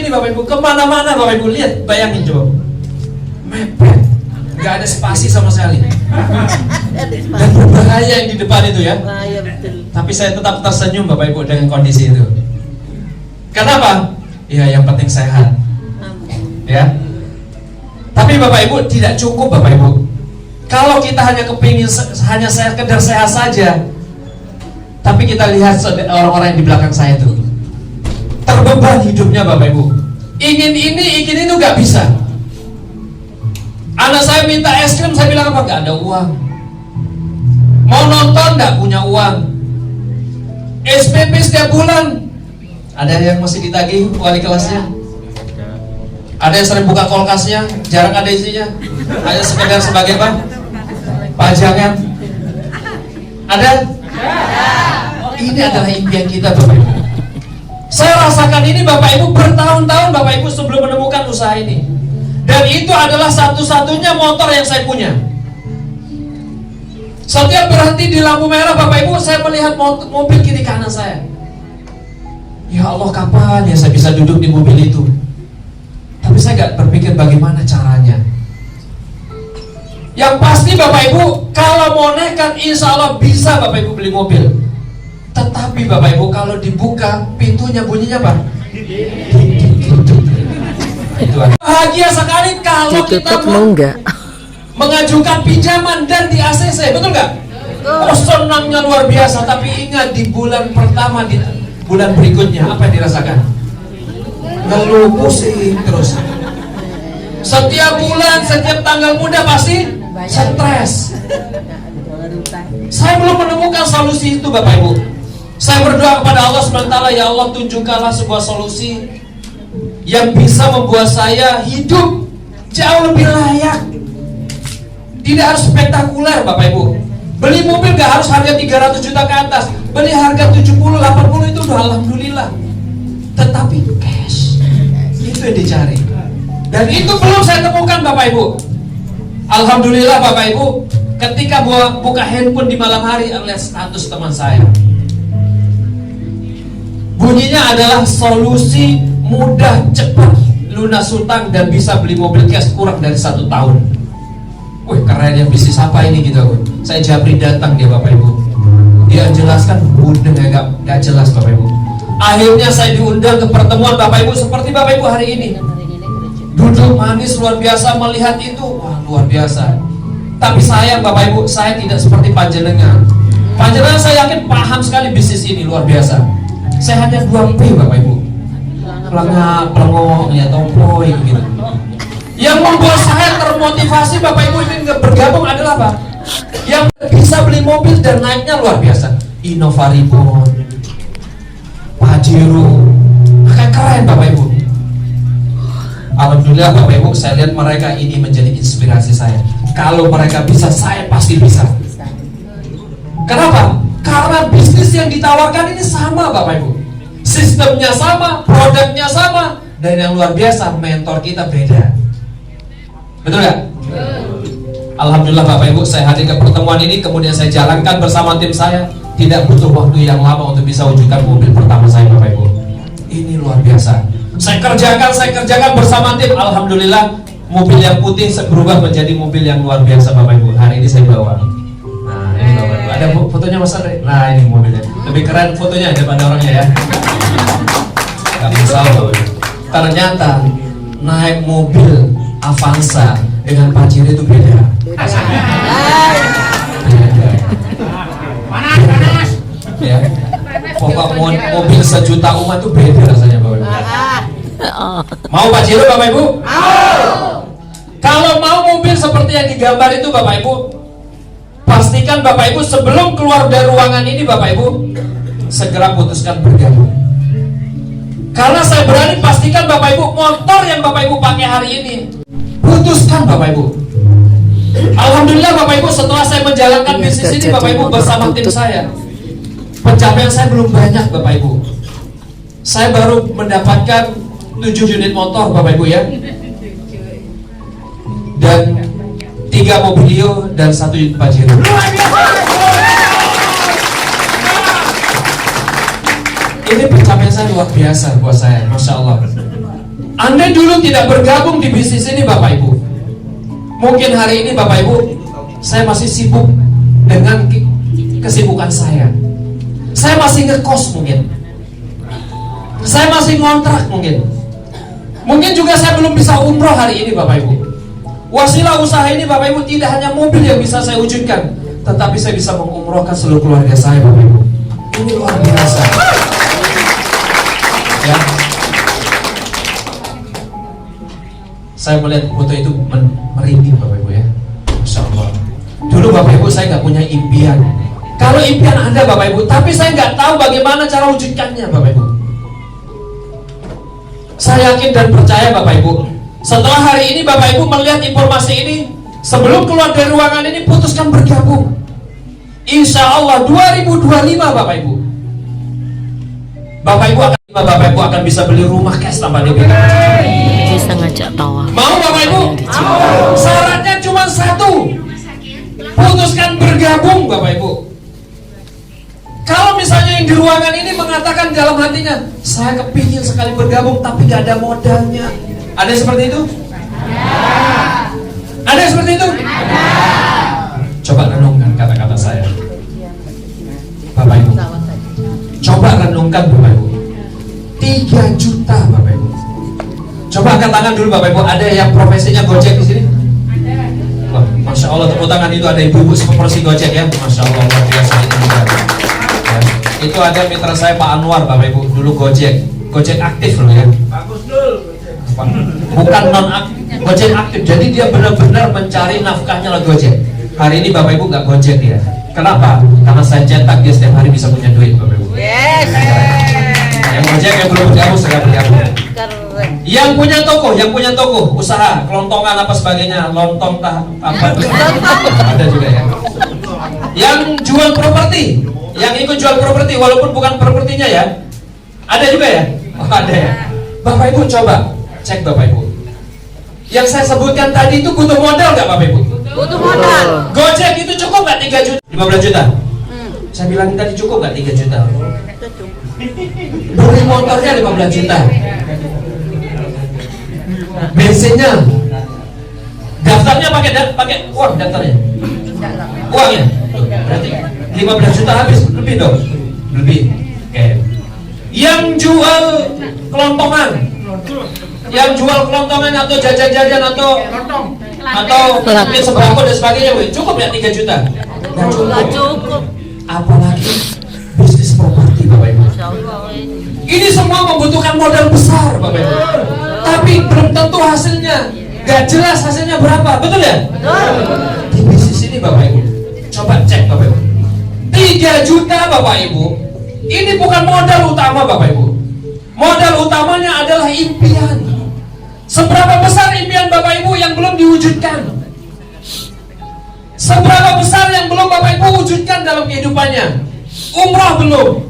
ini Bapak Ibu, kemana-mana Bapak Ibu, lihat, bayangin coba, mepet, nggak ada spasi sama sekali, dan berbahaya yang di depan itu ya. Bahaya betul. Tapi saya tetap tersenyum Bapak Ibu dengan kondisi itu. Kenapa? Ya yang penting sehat, ya. Tapi Bapak Ibu tidak cukup Bapak Ibu. Kalau kita hanya kepingin hanya sekedar sehat saja, tapi kita lihat orang-orang yang di belakang saya itu terbeban hidupnya Bapak Ibu. Ingin ini, ingin itu nggak bisa. Anak saya minta es krim, saya bilang apa? Nggak ada uang. Mau nonton nggak punya uang. SPP setiap bulan. Ada yang masih ditagih wali kelasnya. Ada yang sering buka kulkasnya, jarang ada isinya. Hanya sekedar sebagai apa? Pajangan. Ada? Ini adalah impian kita Bapak Ibu. Saya rasakan ini Bapak Ibu bertahun-tahun Bapak Ibu sebelum menemukan usaha ini. Dan itu adalah satu-satunya motor yang saya punya. Setiap berhenti di lampu merah Bapak Ibu, saya melihat mobil kiri kanan saya. Ya Allah, kapan ya saya bisa duduk di mobil itu? Tapi saya gak berpikir bagaimana caranya. Yang pasti Bapak Ibu, kalau mau nekat insya Allah bisa Bapak Ibu beli mobil. Tetapi Bapak Ibu kalau dibuka pintunya bunyinya apa? Itu bahagia sekali kalau kita mengajukan pinjaman dan di ACC, betul nggak? Oh, senangnya luar biasa. Tapi ingat di bulan pertama, di bulan berikutnya apa yang dirasakan? Ngeluh, pusing terus. Setiap bulan, setiap tanggal muda pasti stres. Saya belum menemukan solusi itu Bapak Ibu. Saya berdoa kepada Allah SWT, ya Allah tunjukkanlah sebuah solusi yang bisa membuat saya hidup jauh lebih layak. Tidak harus spektakuler Bapak Ibu. Beli mobil gak harus harga 300 juta ke atas. Beli harga 70, 80 itu udah alhamdulillah. Tetapi cash, itu yang dicari. Dan itu belum saya temukan Bapak Ibu. Alhamdulillah Bapak Ibu, ketika buka handphone di malam hari, lihat status teman saya, bunyinya adalah solusi mudah, cepat, lunas hutang dan bisa beli mobil cash kurang dari 1 tahun. Wih, keren ya, bisnis apa ini gitu. Saya japri datang dia Bapak Ibu. Dia jelaskan udah gak jelas Bapak Ibu. Akhirnya saya diundang ke pertemuan Bapak Ibu seperti Bapak Ibu hari ini. Duduk manis luar biasa melihat itu, wah luar biasa. Tapi sayang Bapak Ibu, saya tidak seperti panjenengan. Panjenengan saya yakin paham sekali bisnis ini luar biasa. Saya hanya 2P Bapak Ibu. Pelangak, pelengok, ya tompoy gitu. Yang membuat saya termotivasi Bapak Ibu ini bergabung adalah apa? Yang bisa beli mobil dan naiknya luar biasa. Innova Ribbon, Pajero, akan keren Bapak Ibu. Alhamdulillah Bapak Ibu, saya lihat mereka ini menjadi inspirasi saya. Kalau mereka bisa, saya pasti bisa. Kenapa? Karena bisnis yang ditawarkan ini sama Bapak Ibu. Sistemnya sama, produknya sama, dan yang luar biasa, mentor kita beda. Betul gak? Alhamdulillah Bapak Ibu, saya hadir ke pertemuan ini, kemudian saya jalankan bersama tim saya. Tidak butuh waktu yang lama untuk bisa wujudkan mobil pertama saya Bapak Ibu. Ini luar biasa. Saya kerjakan bersama tim. Alhamdulillah mobil yang putih berubah menjadi mobil yang luar biasa Bapak Ibu. Hari ini saya bawa. Nah ini Bapak Ibu, ada fotonya Mas Andre. Nah ini mobilnya, lebih keren fotonya daripada orangnya ya. Gak bisa Bapak Ibu. Ternyata naik mobil Avanza dengan Pajero itu beda. Panas. Ya. Pokok mobil sejuta umat itu beda rasanya Bapak Ibu. Mau Pajero Bapak Ibu? Kalau mau mobil seperti yang digambar itu Bapak Ibu, pastikan Bapak Ibu sebelum keluar dari ruangan ini Bapak Ibu segera putuskan bergabung. Karena saya berani pastikan Bapak Ibu, motor yang Bapak Ibu pakai hari ini, putuskan Bapak Ibu. Alhamdulillah Bapak Ibu, setelah saya menjalankan bisnis ini Bapak Ibu bersama tim saya, pencapaian saya belum banyak Bapak Ibu. Saya baru mendapatkan 7 unit motor Bapak Ibu ya, dan 3 Mobilio dan 1 unit Pajero. Ini pencapaian saya luar biasa buat saya, Masya Allah. Anda dulu tidak bergabung di bisnis ini Bapak Ibu, mungkin hari ini Bapak Ibu, saya masih sibuk dengan kesibukan saya. Saya masih ngekos mungkin, saya masih ngontrak mungkin juga saya belum bisa umroh hari ini Bapak Ibu. Wasilah usaha ini Bapak Ibu tidak hanya mobil yang bisa saya wujudkan, tetapi saya bisa mengumrohkan seluruh keluarga saya Bapak Ibu. Ini luar biasa ya. Saya melihat foto itu merinding Bapak Ibu ya. Masya Allah. Dulu Bapak Ibu saya nggak punya impian. Kalau impian Anda Bapak Ibu, tapi saya nggak tahu bagaimana cara wujudkannya Bapak Ibu. Saya yakin dan percaya Bapak Ibu, setelah hari ini Bapak Ibu melihat informasi ini, sebelum keluar dari ruangan ini putuskan bergabung. Insya Allah 2025 Bapak Ibu, Bapak Ibu akan bisa beli rumah cash tanpa DP. Bisa ngajak tawa. Mau Bapak Ibu? Syaratnya cuma satu, putuskan bergabung Bapak Ibu. Kalau misalnya yang di ruangan ini mengatakan dalam hatinya, saya kepingin sekali bergabung tapi gak ada modalnya. Ada yang seperti itu? Ada yang seperti itu? Coba renungkan kata-kata saya Bapak Ibu. Coba renungkan Bapak Ibu. 3 juta Bapak Ibu. Coba angkat tangan dulu Bapak Ibu. Ada yang profesinya Gojek di sini? Wah, Masya Allah, tepuk tangan itu ada ibu-ibu seperti Gojek ya. Masya Allah, luar biasa itu juga. Ya. Itu ada mitra saya Pak Anwar Bapak Ibu, dulu Gojek aktif loh ya. Bagus dulu. Bukan non aktif, Gojek aktif. Jadi dia benar-benar mencari nafkahnya lah Gojek. Hari ini Bapak Ibu nggak Gojek ya. Kenapa? Karena saya cetak dia setiap hari bisa punya duit Bapak Ibu. Yes. Yang Gojek yang belum bergabung segera bergabung. Yang punya toko usaha kelontongan apa sebagainya, lontong apa ada juga ya. Yang jual properti, yang ikut jual properti walaupun bukan propertinya ya, ada juga ya. Oh, ada ya. Bapak Ibu coba cek Bapak Ibu. Yang saya sebutkan tadi itu butuh modal nggak Bapak Ibu? Butuh modal. Gojek itu cukup nggak 3 juta? 15 juta? Saya bilang tadi cukup nggak 3 juta? Beli motornya 15 juta. Bensinnya, daftarnya pakai uang daftarnya, uangnya, berarti 15 juta habis, lebih dong, lebih. Oke. Yang jual kelontongan, atau jajan-jajan atau mungkin sembako dan sebagainya, cukup ya 3 juta? Nggak cukup. Apalagi bisnis properti Bapak Ibu. Ini semua membutuhkan modal besar Bapak Ibu. Tapi belum tentu hasilnya, gak jelas hasilnya berapa, betul ya? Di bisnis ini Bapak Ibu, coba cek Bapak Ibu, 3 juta Bapak Ibu, ini bukan modal utama Bapak Ibu. Modal utamanya adalah impian. Seberapa besar impian Bapak Ibu yang belum diwujudkan? Seberapa besar yang belum Bapak Ibu wujudkan dalam kehidupannya? Umrah belum,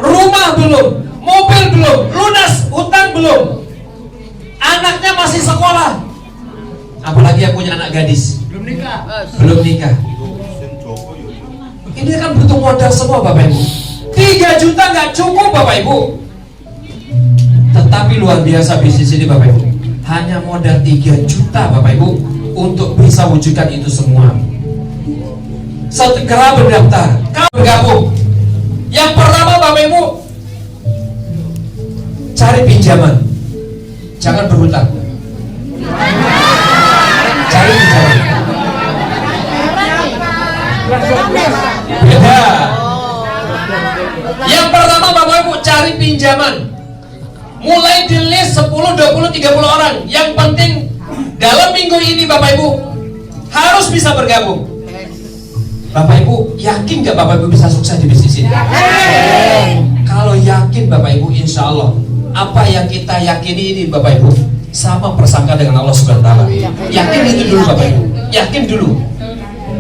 rumah belum, mobil belum, lunas hutang belum, anaknya masih sekolah, apalagi yang punya anak gadis belum nikah. Ini kan butuh modal semua Bapak Ibu. 3 juta nggak cukup Bapak Ibu. Tetapi luar biasa bisnis ini Bapak Ibu. Hanya modal 3 juta Bapak Ibu untuk bisa wujudkan itu semua. Segera berdaftar, bergabung. Yang pertama Bapak Ibu, cari pinjaman. Jangan berhutang. Cari pinjaman. Beda. Yang pertama Bapak Ibu, cari pinjaman. Mulai di list 10, 20, 30 orang. Yang penting dalam minggu ini Bapak Ibu harus bisa bergabung. Bapak Ibu yakin gak Bapak Ibu bisa sukses di bisnis ini? Kalau yakin Bapak Ibu, insya Allah apa yang kita yakini ini Bapak Ibu sama persangka dengan Allah Subhanahu wa Ta'ala. Yakin itu dulu Bapak Ibu, yakin dulu.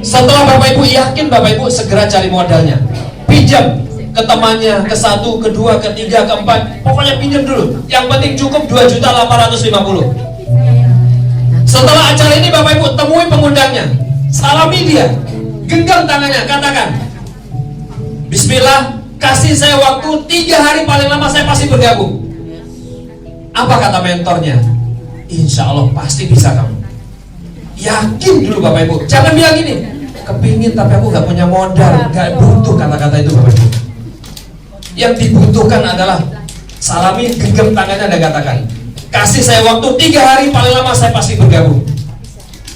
Setelah Bapak Ibu yakin, Bapak Ibu segera cari modalnya, pinjam ke temannya, ke 1, ke 2, ke 3, ke 4, pokoknya pinjam dulu. Yang penting cukup 2.850.000. Setelah acara ini Bapak Ibu temui pengundangnya, salami dia, genggam tangannya, katakan, Bismillah, kasih saya waktu 3 hari paling lama, saya pasti bergabung. Apa kata mentornya? Insya Allah pasti bisa kamu. Yakin dulu Bapak Ibu. Jangan bilang gini, kepingin tapi aku gak punya modal. Gak butuh kata-kata itu Bapak Ibu. Yang dibutuhkan adalah salami, genggam tangannya dan katakan, kasih saya waktu 3 hari, paling lama saya pasti bergabung.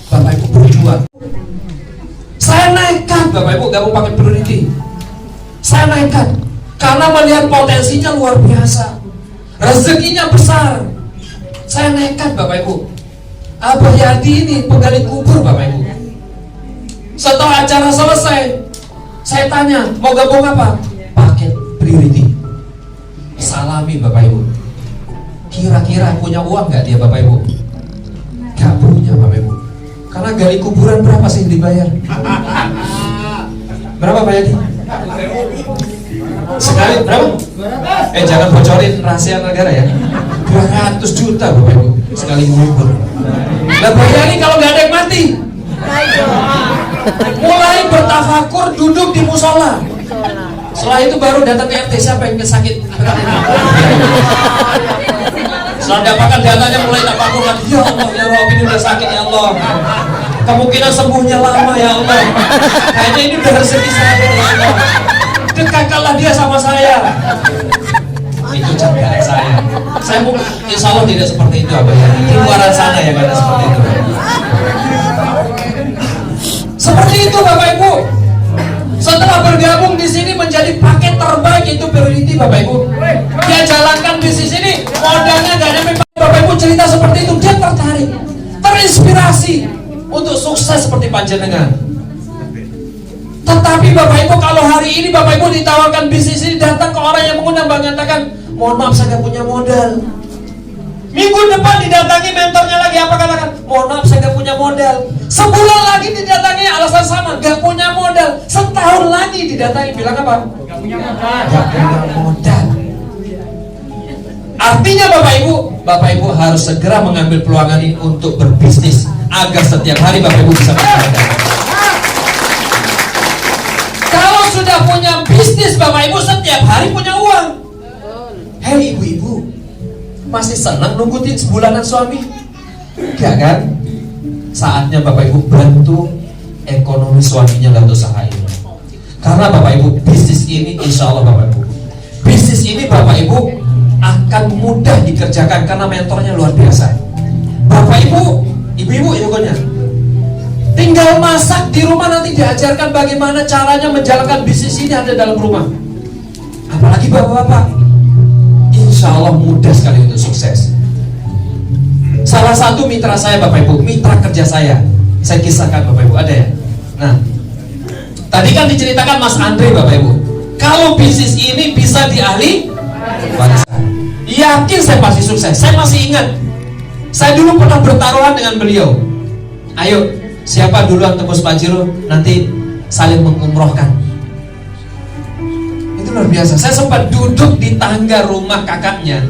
Bapak Ibu berjuang. Saya nekat Bapak Ibu gabung paket priority. Saya nekat karena melihat potensinya luar biasa, rezekinya besar. Saya nekat Bapak Ibu. Abah Yadi ini penggali kubur Bapak Ibu. Setelah acara selesai, saya tanya, mau gabung apa? Paket priority. Salami Bapak Ibu. Kira-kira punya uang gak dia Bapak Ibu? Gak punya Bapak Ibu. Karena gali kuburan berapa sih yang dibayar? Berapa Pak Yadi? Sekali berapa? Jangan bocorin rahasia negara ya. 200 juta Bapak Ibu sekali ngubur. Lah Pak Yadi kalau gak ada yang mati, mulai bertafakur duduk di musola. Setelah itu baru datang ke RT, siapa yang sakit? Setelah dapatkan datanya mulai tafakur lagi. Ya Allah, ya Rob, ini udah sakit ya Allah. Kemungkinan sembuhnya lama ya Allah. Kayaknya ini udah rezeki saya ya Allah. Dekatkanlah dia sama saya. Itu cangkang saya. Saya mau, insya Allah tidak seperti itu Abah ya. Di luar sana ya karena seperti itu. Seperti itu Bapak Ibu. Setelah bergabung di sini menjadi paket terbaik itu priority Bapak Ibu. Dia jalankan bisnis ini, modalnya gak ada. Bapak Ibu cerita seperti itu, dia tertarik, terinspirasi untuk sukses seperti panjenengan. Tetapi Bapak Ibu kalau hari ini Bapak Ibu ditawarkan bisnis ini, datang ke orang yang mengundang mengatakan, mohon maaf saya gak punya modal. Minggu depan didatangi mentornya lagi, apa katakan? Mohon maaf saya gak punya modal. Sebulan lagi didatangi alasan sama, gak punya modal. Setahun lagi didatangi, bilang apa? Gak punya modal. Gak punya modal. Artinya Bapak Ibu harus segera mengambil peluang ini untuk berbisnis agar setiap hari Bapak Ibu bisa berkembang. Kalau sudah punya bisnis Bapak Ibu setiap hari punya uang. Hei ibu-ibu, masih senang nungguin sebulanan suami? Enggak kan? Saatnya Bapak Ibu bantu ekonomi suaminya lewat usaha ini. Karena Bapak Ibu bisnis ini insya Allah Bapak Ibu, bisnis ini Bapak Ibu akan mudah dikerjakan karena mentornya luar biasa. Bapak Ibu, ibu-ibu ya pokoknya tinggal masak di rumah, nanti diajarkan bagaimana caranya menjalankan bisnis ini ada dalam rumah. Apalagi bapak-bapak, insya Allah mudah sekali untuk sukses. Salah satu mitra saya Bapak Ibu, mitra kerja saya kisahkan Bapak Ibu, ada ya? Nah, tadi kan diceritakan Mas Andre Bapak Ibu, kalau bisnis ini bisa dialih wariskan, yakin saya pasti sukses. Saya masih ingat, saya dulu pernah bertaruhan dengan beliau. Ayo, siapa duluan tembus Pajero, nanti saling mengumrohkan. Itu luar biasa. Saya sempat duduk di tangga rumah kakaknya,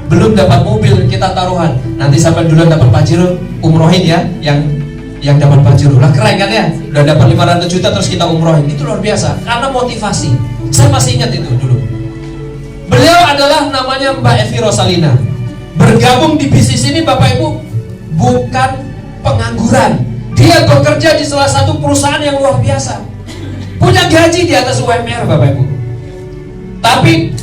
belum dapat mobil, kita taruhan. Nanti siapa duluan dapat Pajero, umrohin ya, yang dapat Pajero. Lah keren kan ya, udah dapat 500 juta terus kita umrohin. Itu luar biasa, karena motivasi. Saya masih ingat itu dulu. Beliau adalah namanya Mbak Evi Rosalina. Bergabung di bisnis ini Bapak Ibu bukan pengangguran. Dia bekerja di salah satu perusahaan yang luar biasa, punya gaji di atas UMR Bapak Ibu. Tapi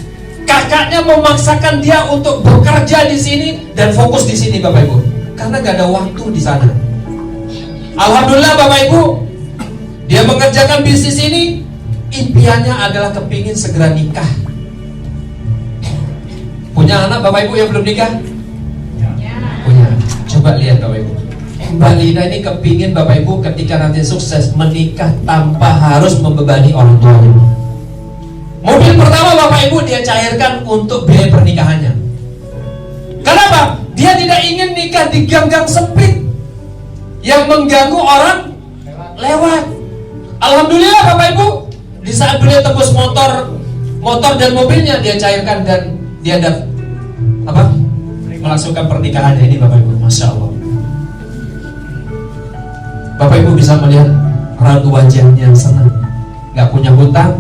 kakaknya memaksakan dia untuk bekerja di sini dan fokus di sini Bapak Ibu, karena gak ada waktu di sana. Alhamdulillah Bapak Ibu, dia mengerjakan bisnis ini. Impiannya adalah kepingin segera nikah. Punya anak Bapak Ibu yang belum nikah? Punya. Coba lihat Bapak Ibu, Mbak Lina ini kepingin Bapak Ibu ketika nanti sukses menikah tanpa harus membebani orang tuanya. Mobil pertama Bapak Ibu dia cairkan untuk biaya pernikahannya. Kenapa? Dia tidak ingin nikah di gang-gang sempit yang mengganggu orang lewat. Alhamdulillah Bapak Ibu, di saat beliau tembus motor dan mobilnya dia cairkan dan dia melangsungkan pernikahannya ini Bapak Ibu. Masya Allah. Bapak Ibu bisa melihat raut wajahnya yang senang, gak punya hutang,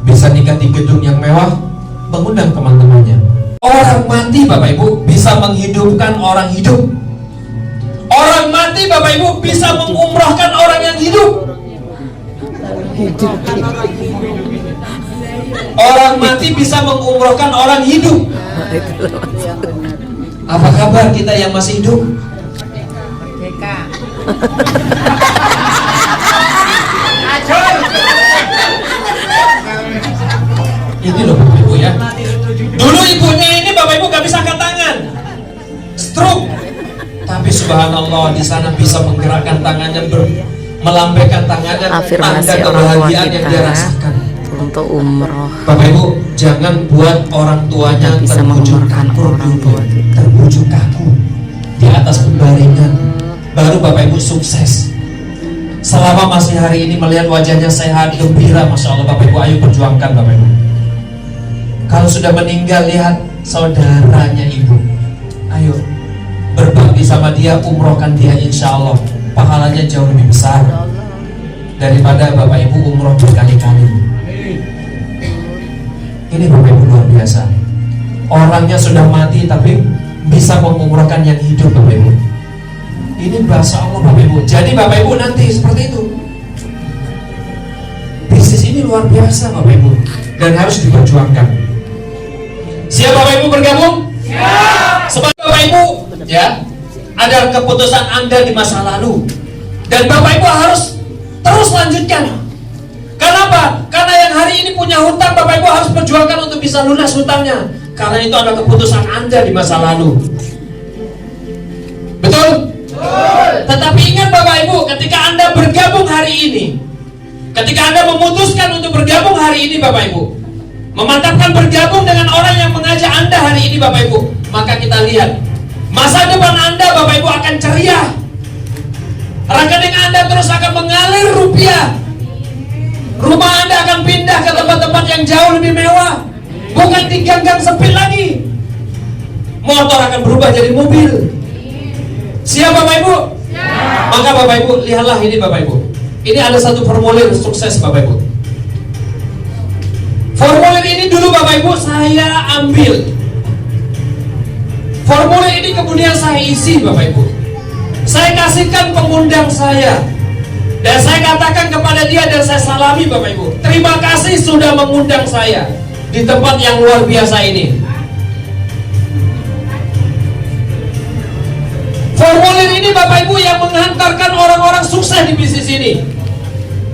bisa nikah di gedung yang mewah, mengundang teman-temannya. Orang mati Bapak Ibu bisa bisa menghidupkan orang hidup. Orang mati Bapak Ibu bisa mengumrahkan orang yang hidup. Orang mati bisa mengumrahkan orang hidup. Apa kabar kita yang masih hidup? Ini loh Bapak Ibu ya. Dulu ibunya ini Bapak Ibu gak bisa angkat tangan, stroke. Tapi subhanallah di sana bisa menggerakkan tangannya, melambaikan tangannya, Afirmasi tanda orang tua kebahagiaan yang dia kita rasakan. untuk umroh. Bapak Ibu jangan buat orang tuanya Bisa terbujuk mengumrohkan kaku orang dulu, tua kita. terbujuk kaku di atas pembaringan, baru Bapak Ibu sukses. Selama masih hari ini melihat wajahnya sehat, gembira, Masya Allah Bapak Ibu, ayo perjuangkan Bapak Ibu. Kalau sudah meninggal, lihat saudaranya ibu, ayo berbakti sama dia, umrohkan dia, insya Allah pahalanya jauh lebih besar daripada Bapak Ibu umroh berkali-kali. Ini Bapak Ibu luar biasa. Orangnya sudah mati tapi bisa mengumrohkan yang hidup Bapak Ibu. Ini bahasa Allah Bapak Ibu. Jadi Bapak Ibu nanti seperti itu. Bisnis ini luar biasa Bapak Ibu, dan harus diperjuangkan. Siap Bapak Ibu bergabung? Siap. Sebab Bapak Ibu ya, ada keputusan Anda di masa lalu, dan Bapak Ibu harus terus lanjutkan. Kenapa? Karena yang hari ini punya hutang, Bapak Ibu harus perjuangkan untuk bisa lunas hutangnya. Karena itu ada keputusan Anda di masa lalu. Betul? Tetapi ingat Bapak Ibu, ketika Anda bergabung hari ini, ketika Anda memutuskan untuk bergabung hari ini Bapak Ibu, memantapkan bergabung dengan orang yang mengajak Anda hari ini Bapak Ibu, maka kita lihat masa depan Anda Bapak Ibu akan ceria. Rekening Anda terus akan mengalir rupiah. Rumah Anda akan pindah ke tempat-tempat yang jauh lebih mewah, bukan di gang-gang sempit lagi. Motor akan berubah jadi mobil. Siap Bapak Ibu? Siap. Maka Bapak Ibu, lihatlah ini Bapak Ibu. Ini ada satu formulir sukses Bapak Ibu. Formulir ini dulu Bapak Ibu saya ambil. Formulir ini kemudian saya isi Bapak Ibu. Saya kasihkan pengundang saya, dan saya katakan kepada dia, dan saya salami Bapak Ibu, terima kasih sudah mengundang saya di tempat yang luar biasa ini. Formulir ini Bapak Ibu yang menghantarkan orang-orang sukses di bisnis ini.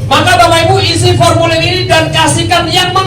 Maka Bapak Ibu isi formulir ini dan kasihkan yang